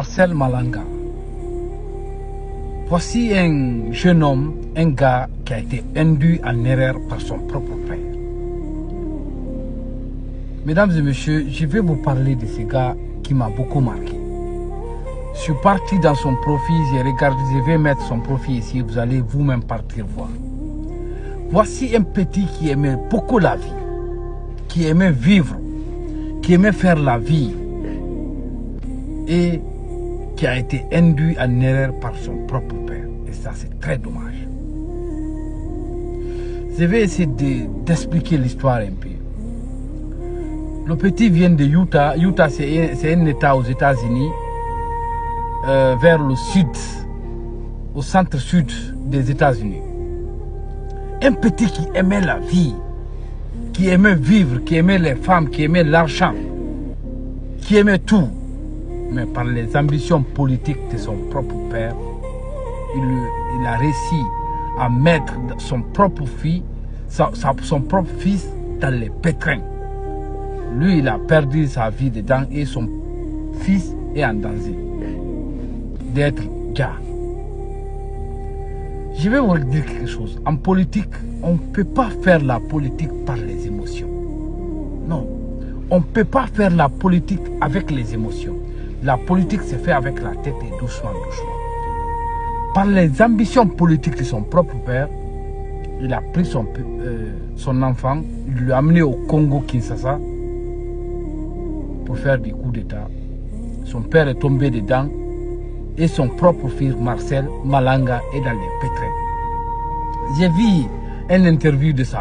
Marcel Malanga. Voici un jeune homme, un gars qui a été induit en erreur par son propre père. Mesdames et messieurs, je vais vous parler de ce gars qui m'a beaucoup marqué. Je suis parti dans son profil, j'ai regardé, je vais mettre son profil ici, vous allez vous-même partir voir. Voici un petit qui aimait beaucoup la vie, qui aimait vivre, qui aimait faire la vie et qui a été induit en erreur par son propre père. Et ça, c'est très dommage. Je vais essayer d'expliquer l'histoire un peu. Le petit vient de Utah. Utah, c'est un État aux États-Unis, vers le sud, au centre-sud des États-Unis. Un petit qui aimait la vie, qui aimait vivre, qui aimait les femmes, qui aimait l'argent, qui aimait tout. Mais par les ambitions politiques de son propre père, il a réussi à mettre son propre fils dans les pétrins. Lui, il a perdu sa vie dedans et son fils est en danger d'être gars. Je vais vous dire quelque chose. En politique, on ne peut pas faire la politique par les émotions. Non. On ne peut pas faire la politique avec les émotions. La politique se fait avec la tête et doucement, doucement. Par les ambitions politiques de son propre père, il a pris son enfant, il l'a amené au Congo-Kinshasa pour faire des coups d'État. Son père est tombé dedans et son propre fils, Marcel Malanga, est dans les pétrins. J'ai vu une interview de ça.